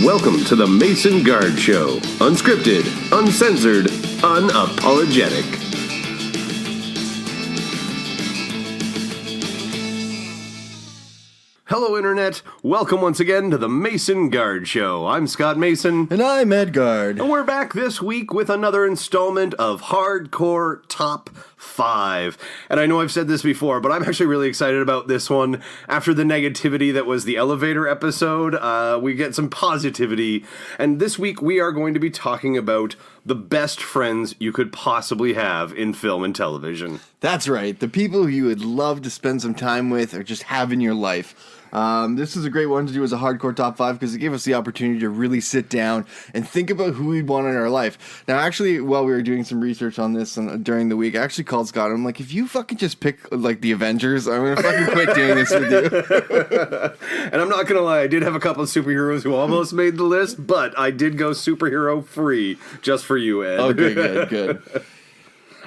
Welcome to the Mason Guard Show. Unscripted, uncensored, unapologetic. Hello, Internet. Welcome once again to the Mason Guard Show. I'm Scott Mason. And I'm Ed Guard. And we're back this week with another installment of Hardcore Top 5. And I know I've said this before, but I'm actually really excited about this one. After the negativity that was the elevator episode, we get some positivity. And this week we are going to be talking about the best friends you could possibly have in film and television. That's right. The people who you would love to spend some time with or just have in your life. This is a great one to do as a hardcore top 5 because it gave us the opportunity to really sit down and think about who we'd want in our life. Now, actually, while we were doing some research on this during the week, I actually called Scott. I'm like, if you fucking just pick like the Avengers, I'm gonna fucking quit doing this with you. And I'm not gonna lie, I did have a couple of superheroes who almost made the list, but I did go superhero free just for you, Ed. Okay, good.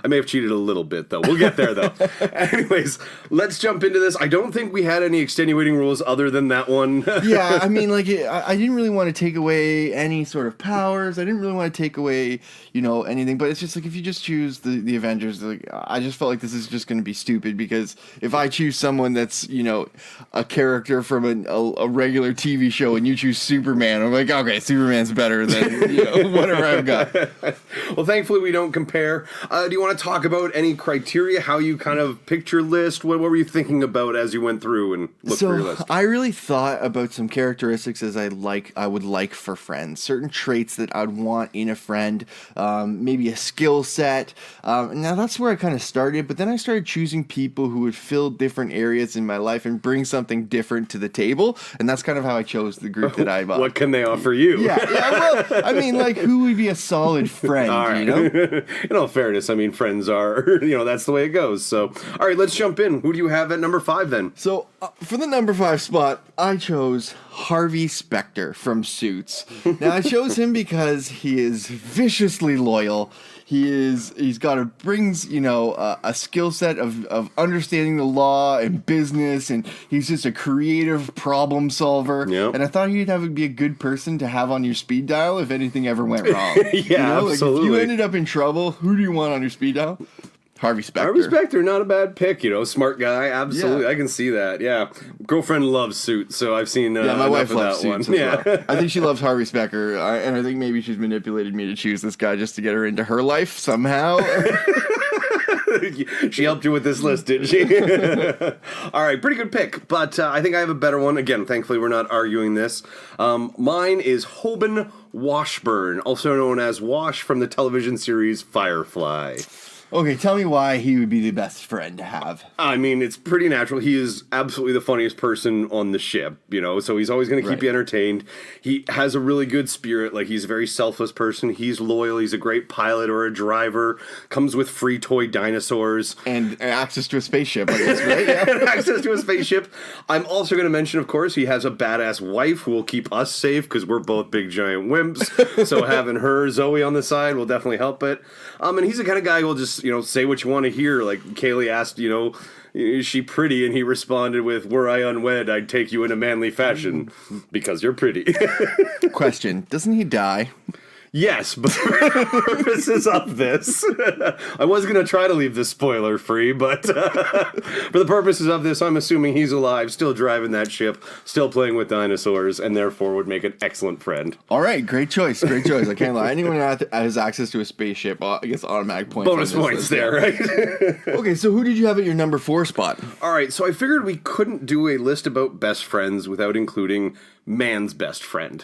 I may have cheated a little bit, though. We'll get there, though. Anyways, let's jump into this. I don't think we had any extenuating rules other than that one. Yeah, I mean, like, I didn't really want to take away any sort of powers. I didn't really want to take away, anything. But it's just like, if you just choose the Avengers, like, I just felt like this is just going to be stupid. Because if I choose someone that's, a character from a regular TV show and you choose Superman, I'm like, okay, Superman's better than, whatever I've got. Well, thankfully, we don't compare. Do you want to talk about any criteria, how you kind of picked your list? What were you thinking about as you went through and looked for your list? I really thought about some characteristics as I would like for friends, certain traits that I'd want in a friend, maybe a skill set. Now that's where I kind of started, but then I started choosing people who would fill different areas in my life and bring something different to the table, and that's kind of how I chose the group that I bought. What can they offer you? Yeah, well, I mean, like, who would be a solid friend, all right. In all fairness, I mean, friends are, that's the way it goes. So, all right, let's jump in. Who do you have at number 5 then? So, for the number 5 spot, I chose Harvey Specter from Suits. Now, I chose him because he is viciously loyal. He's brings, a skill set of understanding the law and business, and he's just a creative problem solver. Yep. And I thought he'd be a good person to have on your speed dial if anything ever went wrong. Yeah, absolutely. Like, if you ended up in trouble, who do you want on your speed dial? Harvey Specter. Harvey Specter, not a bad pick, smart guy, absolutely. Yeah. I can see that, yeah. Girlfriend loves Suits, so I've seen my wife loves Suits one. as well. I think she loves Harvey Specter, and I think maybe she's manipulated me to choose this guy just to get her into her life somehow. She helped you with this list, didn't she? All right, pretty good pick, but I think I have a better one. Again, thankfully, we're not arguing this. Mine is Hoban Washburn, also known as Wash from the television series Firefly. Okay, tell me why he would be the best friend to have. I mean, it's pretty natural. He is absolutely the funniest person on the ship, so he's always going to keep you entertained. He has a really good spirit. Like, he's a very selfless person. He's loyal. He's a great pilot or a driver. Comes with free toy dinosaurs. And access to a spaceship, I guess, right? Yeah. And access to a spaceship. I'm also going to mention, of course, he has a badass wife who will keep us safe because we're both big giant wimps. So having her, Zoe, on the side will definitely help it. And he's the kind of guy who will just, say what you want to hear. Like, Kaylee asked, is she pretty? And he responded with, were I unwed, I'd take you in a manly fashion because you're pretty. Question, doesn't he die? Yes, but for the purposes of this, I was going to try to leave this spoiler free, but for the purposes of this, I'm assuming he's alive, still driving that ship, still playing with dinosaurs, and therefore would make an excellent friend. All right, great choice. I can't lie. Anyone that has access to a spaceship, I guess automatic points. Bonus points there, right? Okay, so who did you have at your number 4 spot? All right, so I figured we couldn't do a list about best friends without including man's best friend.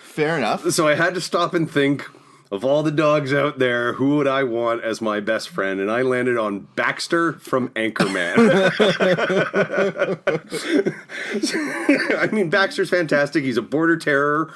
Fair enough. So I had to stop and think of all the dogs out there, who would I want as my best friend? And I landed on Baxter from Anchorman. I mean, Baxter's fantastic. He's a border terrier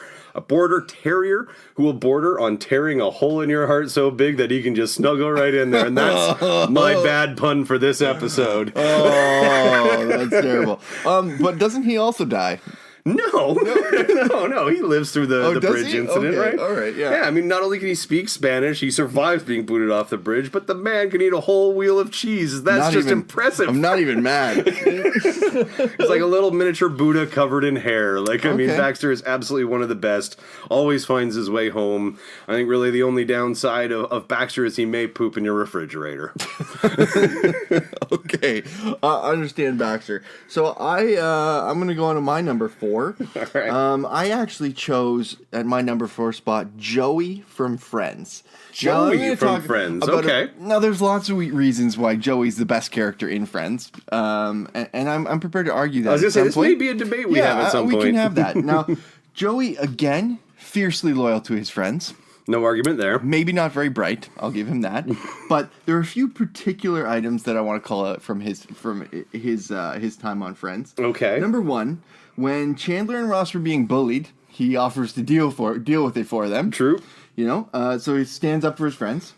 who will border on tearing a hole in your heart so big that he can just snuggle right in there. And that's my bad pun for this episode. Oh, that's terrible. But doesn't he also die? No, no. He lives through the does bridge he? incident, Okay, right? all right, yeah. Yeah, I mean, not only can he speak Spanish, he survives being booted off the bridge, but the man can eat a whole wheel of cheese. That's Not just even- impressive. I'm not even mad. He's like a little miniature Buddha covered in hair. Like, I mean, Okay. Baxter is absolutely one of the best. Always finds his way home. I think really the only downside of Baxter is he may poop in your refrigerator. Okay, I understand Baxter. So I'm gonna go on to my number 4. All right. I actually chose at my number 4 spot Joey from Friends. Joey I'm gonna from talk Friends, about okay. Now there's lots of reasons why Joey's the best character in Friends, and I'm prepared to argue that. I was going to at say, some this point. may be a debate we have at some we point. can have that. Now, Joey again, fiercely loyal to his friends. No argument there. Maybe not very bright, I'll give him that. But there are a few particular items that I want to call out from his time on Friends. Okay. Number 1, when Chandler and Ross were being bullied, he offers to deal with it for them. True. You know, so he stands up for his friends.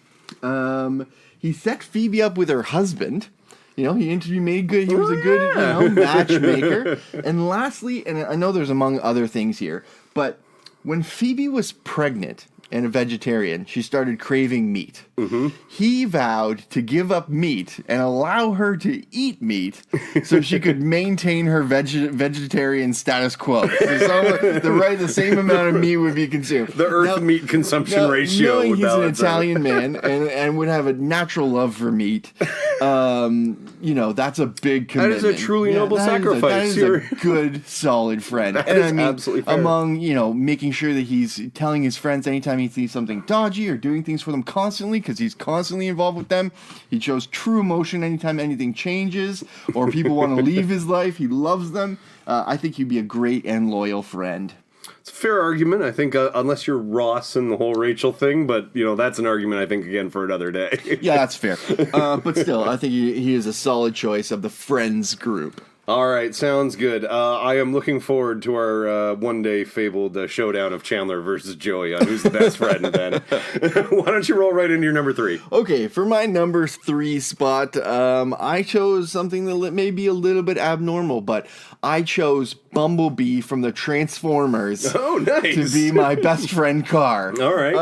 He set Phoebe up with her husband. You know, he made good. He was a good, matchmaker. And lastly, and I know there's among other things here, but when Phoebe was pregnant and a vegetarian, she started craving meat. Mm-hmm. He vowed to give up meat and allow her to eat meat so she could maintain her vegetarian status quo. So the same amount of meat would be consumed. The earth meat consumption ratio Knowing would he's an balance out. Italian man and would have a natural love for meat, that's a big commitment. That is a truly noble sacrifice. That is a good, solid friend. That And is I mean, absolutely fair. among, making sure that he's telling his friends anytime he sees something dodgy or doing things for them constantly, because he's constantly involved with them. He shows true emotion anytime anything changes or people want to leave his life. He loves them. I think he'd be a great and loyal friend. It's a fair argument, I think, unless you're Ross and the whole Rachel thing, but, that's an argument, I think, again, for another day. Yeah, that's fair. But still, I think he is a solid choice of the Friends group. All right, sounds good. I am looking forward to our one-day fabled showdown of Chandler versus Joey on who's the best friend then. Why don't you roll right into your number 3? Okay, for my number 3 spot, I chose something that may be a little bit abnormal, but I chose Bumblebee from the Transformers Oh, nice. to be my best friend car. All right.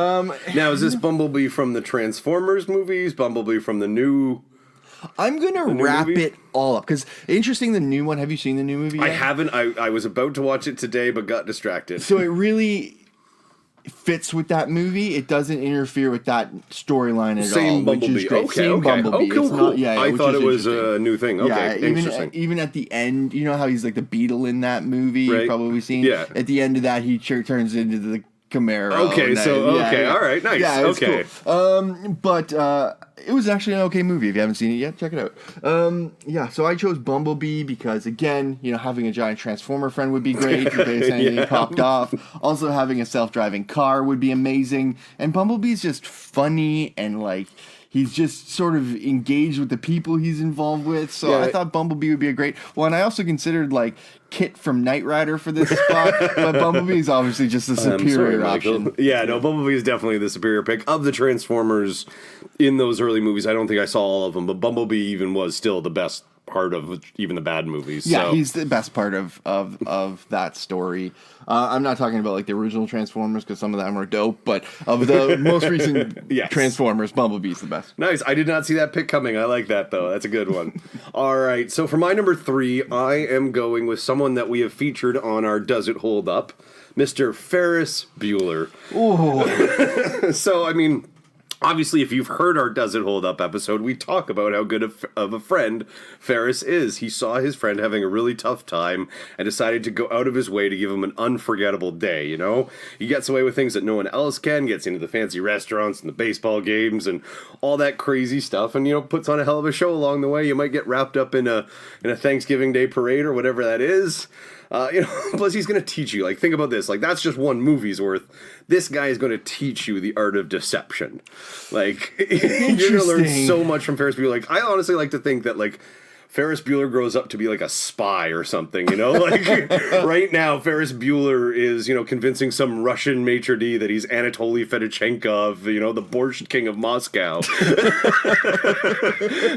Now, is this Bumblebee from the Transformers movies? Bumblebee from the new... I'm going to wrap movie? it all up, because interesting, the new one, have you seen the new movie yet? I haven't. I was about to watch it today, but got distracted. So it really fits with that movie. It doesn't interfere with that storyline at all. Same which is Bumblebee. great. Okay, Same okay. Bumblebee. Oh, cool, It's cool. not- yeah, I which thought is it was interesting. a new thing. Okay, interesting. Even at the end, you know how he's like the Beetle in that movie? Right. You've probably seen. Yeah. At the end of that, he turns into the Camaro. Okay, and so, that- okay, all right, nice, Yeah, it's okay. cool. But it was actually an okay movie. If you haven't seen it yet, check it out. Yeah, so I chose Bumblebee because, again, having a giant Transformer friend would be great in case anything Yeah. popped off. Also, having a self-driving car would be amazing. And Bumblebee's just funny and, he's just sort of engaged with the people he's involved with. So Yeah. I thought Bumblebee would be a great one. I also considered Kit from Knight Rider for this spot, but Bumblebee is obviously just the I'm sorry, superior Michael. option. Yeah, no, Bumblebee is definitely the superior pick. Of the Transformers in those early movies, I don't think I saw all of them, but Bumblebee even was still the best part of even the bad movies. Yeah, so. he's the best part of that story. I'm not talking about the original Transformers because some of them are dope, but of the most recent Yes. Transformers, Bumblebee's the best. Nice. I did not see that pick coming. I like that, though. That's a good one. All right. So for my number 3, I am going with someone that we have featured on our Does It Hold Up, Mr. Ferris Bueller. Ooh. So, I mean, obviously, if you've heard our Does It Hold Up episode, we talk about how good of a friend Ferris is. He saw his friend having a really tough time and decided to go out of his way to give him an unforgettable day, He gets away with things that no one else can, gets into the fancy restaurants and the baseball games and all that crazy stuff, and, puts on a hell of a show along the way. You might get wrapped up in a Thanksgiving Day parade or whatever that is. Plus he's going to teach you, think about this, that's just one movie's worth. This guy is going to teach you the art of deception. You're going to learn so much from Ferris Bueller. I honestly like to think that, Ferris Bueller grows up to be like a spy or something, you know? Like, right now, Ferris Bueller is, you know, convincing some Russian maitre d' that he's Anatoly Fedochenkov, you know, the Borscht King of Moscow.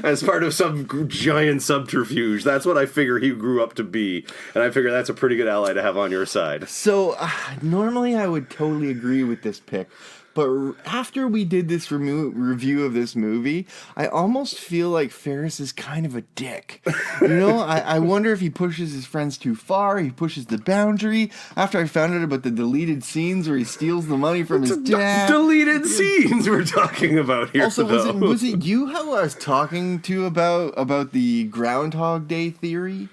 As part of some giant subterfuge. That's what I figure he grew up to be. And I figure that's a pretty good ally to have on your side. So, normally I would totally agree with this pick. But after we did this review of this movie, I almost feel like Ferris is kind of a dick. You know, I wonder if he pushes his friends too far, he pushes the boundary. After I found out about the deleted scenes where he steals the money from his dad. Deleted scenes we're talking about here, also, though. was it you who I was talking to about the Groundhog Day theory?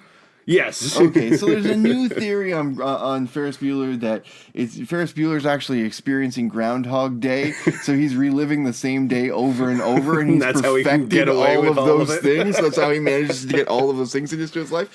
Yes. Okay, so there's a new theory on Ferris Bueller that Ferris Bueller's actually experiencing Groundhog Day, so he's reliving the same day over and over, and he's that's how he can get perfected away all with of all those of it. things. That's how he manages to get all of those things into his life,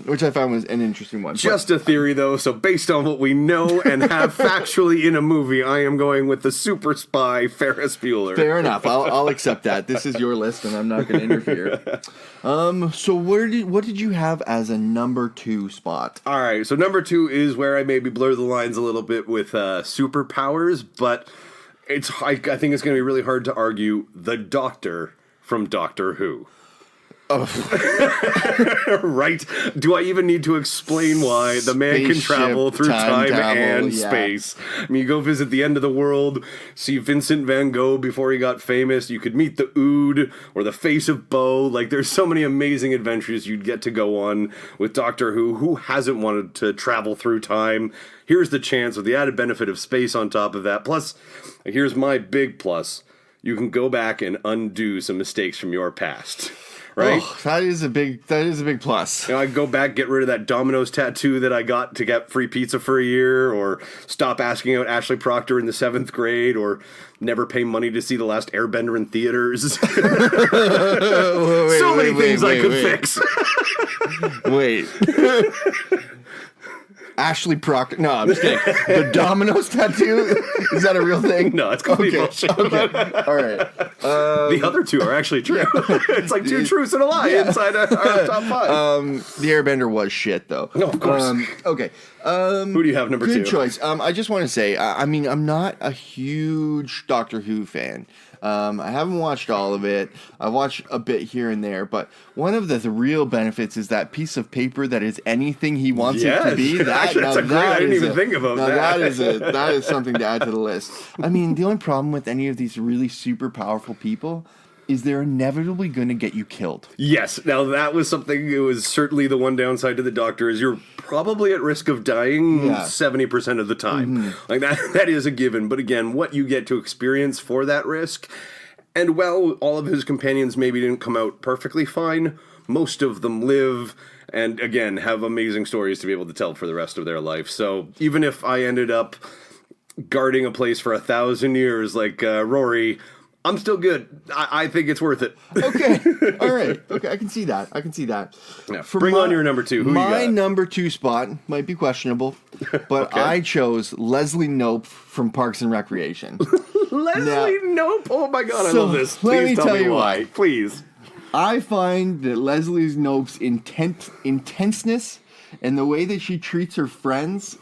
which I found was an interesting one. Just a theory, though, so based on what we know and have factually in a movie, I am going with the super spy Ferris Bueller. Fair enough. I'll accept that. This is your list, and I'm not going to interfere. So what did you have as a number 2 spot? All right, so number 2 is where I maybe blur the lines a little bit with superpowers, but I think it's going to be really hard to argue the Doctor from Doctor Who. Oh. Right? Do I even need to explain why the man can travel through time and space? I mean, you go visit the end of the world, see Vincent van Gogh before he got famous, you could meet the Ood or the face of Bo. Like, there's so many amazing adventures you'd get to go on with Doctor Who. Who hasn't wanted to travel through time? Here's the chance with the added benefit of space on top of that. Plus, here's my big plus. You can go back and undo some mistakes from your past. Right? Oh, that is a big plus. You know, I go back, get rid of that Domino's tattoo that I got to get free pizza for a year, or stop asking out Ashley Proctor in the 7th grade, or never pay money to see The Last Airbender in theaters. So many things I could fix. Wait. Ashley Proctor. No, I'm just kidding. The Domino's tattoo? Is that a real thing? No, it's complete bullshit. Okay. All right. The other two are actually true. It's like 2 truths and a lie inside our top 5. The Airbender was shit, though. No, of course. Okay. Who do you have number 2? Good choice. I just want to say, I mean, I'm not a huge Doctor Who fan. I haven't watched all of it. I watched a bit here and there, but one of the real benefits is that piece of paper that is anything he wants it to be. Actually, that's a great. I didn't even think about that. That is something to add to the list. I mean, the only problem with any of these really super powerful people is they're inevitably going to get you killed. Yes. Now, that was something, it was certainly the one downside to the Doctor, is you're probably at risk of dying 70% of the time. Mm-hmm. Like, that is a given. But again, what you get to experience for that risk, and while all of his companions maybe didn't come out perfectly fine, most of them live and, again, have amazing stories to be able to tell for the rest of their life. So even if I ended up guarding a place for 1,000 years like Rory, I'm still good. I think it's worth it. Okay. All right. Okay, I can see that. Yeah, bring on your number 2. Who you got? My number 2 spot might be questionable, but okay. I chose Leslie Knope from Parks and Recreation. Leslie Knope? Oh my God, I love this. Please tell me why. Please. I find that Leslie Knope's intenseness and the way that she treats her friends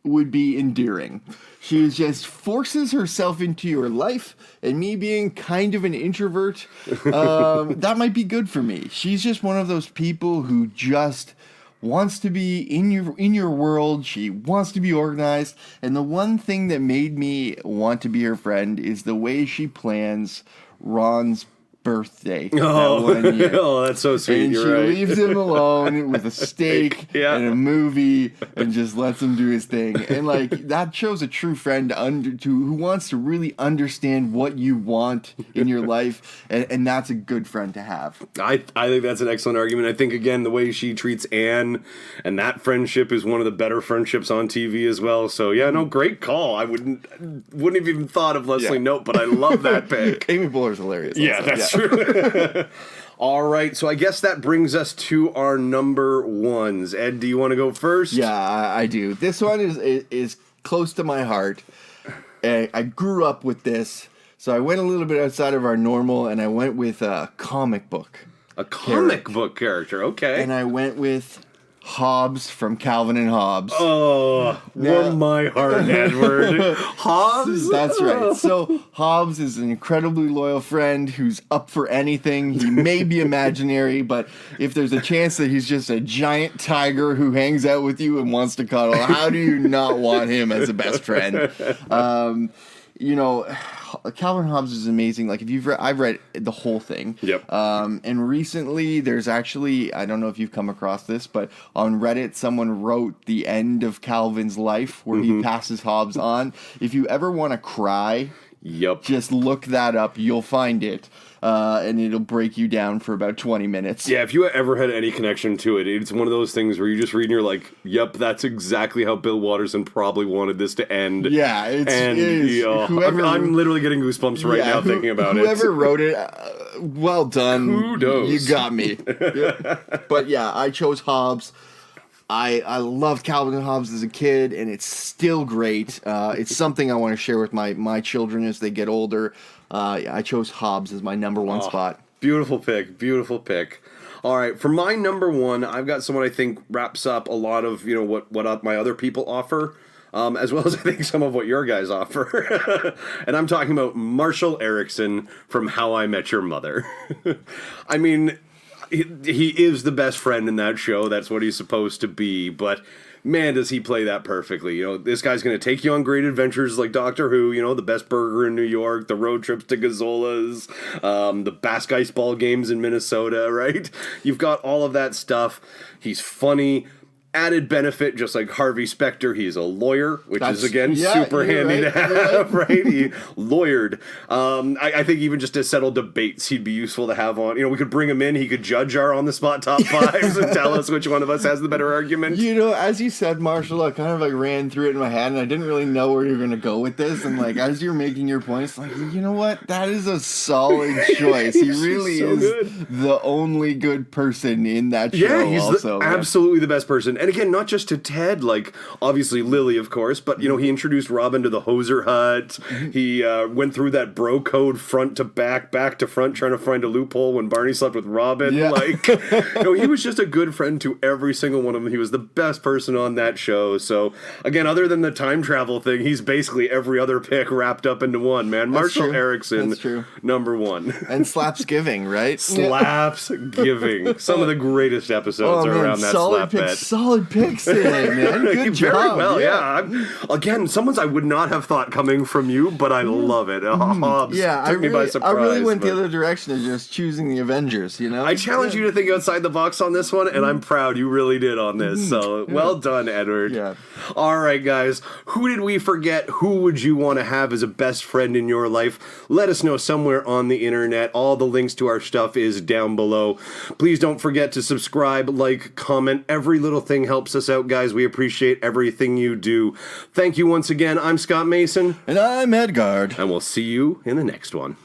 would be endearing. She just forces herself into your life, and me being kind of an introvert, that might be good for me. She's just one of those people who just wants to be in your world. She wants to be organized, and the one thing that made me want to be her friend is the way she plans Ron's birthday that 1 year. Oh, that's so sweet. And You're she right. leaves him alone with a steak and a movie and just lets him do his thing. And like that shows a true friend who wants to really understand what you want in your life, and that's a good friend to have. I think that's an excellent argument. I think again the way she treats Anne and that friendship is one of the better friendships on TV as well. So yeah, no, great call. I wouldn't have even thought of Leslie Knope, but I love that pick. Amy Poehler's hilarious. Yeah, also. that's true. All right, so I guess that brings us to our number 1s. Ed, do you want to go first? Yeah, I do. This one is close to my heart. I grew up with this, so I went a little bit outside of our normal, and I went with a comic book. A comic book character, okay. And I went with Hobbs from Calvin and Hobbes. Oh, warm my heart, Edward. Hobbs? That's right. So Hobbs is an incredibly loyal friend who's up for anything. He may be imaginary, but if there's a chance that he's just a giant tiger who hangs out with you and wants to cuddle, how do you not want him as a best friend? You know, Calvin Hobbes is amazing. Like, if you've read, I've read the whole thing. Yep. And recently, there's actually, I don't know if you've come across this, but on Reddit, someone wrote the end of Calvin's life where he passes Hobbes on. If you ever want to cry, just look that up. You'll find it. And it'll break you down for about 20 minutes. Yeah, if you ever had any connection to it, it's one of those things where you just read and you're like, yep, that's exactly how Bill Watterson probably wanted this to end. Yeah, it is. I'm literally getting goosebumps right now thinking about whoever wrote it, well done. Kudos. You got me. But yeah, I chose Hobbes. I loved Calvin and Hobbes as a kid, and it's still great. It's something I want to share with my children as they get older. I chose Hobbes as my number one spot. Beautiful pick. Beautiful pick. All right, for my number one, I've got someone I think wraps up a lot of what my other people offer, as well as I think some of what your guys offer. And I'm talking about Marshall Erickson from How I Met Your Mother. I mean, he is the best friend in that show. That's what he's supposed to be, but man, does he play that perfectly. This guy's going to take you on great adventures like Doctor Who, the best burger in New York, the road trips to Gazzolas, the Basque Ice Ball games in Minnesota, right? You've got all of that stuff. He's funny. Added benefit, just like Harvey Specter, he's a lawyer, which is, again, super handy to have, right? He lawyered. I think even just to settle debates, he'd be useful to have on. We could bring him in, he could judge our on-the-spot top fives and tell us which one of us has the better argument. As you said, Marshall, I kind of ran through it in my head, and I didn't really know where you were going to go with this, and as you're making your points, you know what? That is a solid choice. He really is good. The only good person in that show. Yeah, he's absolutely the best person. And again, not just to Ted, obviously Lily, of course, but, he introduced Robin to the Hoser Hut. He went through that bro code front to back to front, trying to find a loophole when Barney slept with Robin. Yeah. He was just a good friend to every single one of them. He was the best person on that show. So, again, other than the time travel thing, he's basically every other pick wrapped up into one, man. Marshall Erickson, number one. And Slaps Giving, right? Slaps Giving. Some of the greatest episodes are around that slap bet. Solid picks today, man. Good job. Very well, yeah. Again, someone's I would not have thought coming from you, but I love it. Hobbs took me by surprise. I really went the other direction of just choosing the Avengers, I challenge you to think outside the box on this one, and I'm proud you really did on this. So, well done, Edward. Yeah. All right, guys. Who did we forget? Who would you want to have as a best friend in your life? Let us know somewhere on the internet. All the links to our stuff is down below. Please don't forget to subscribe, like, comment. Every little thing helps us out, guys. We appreciate everything you do. Thank you once again. I'm Scott Mason. And I'm Edgard. And we'll see you in the next one.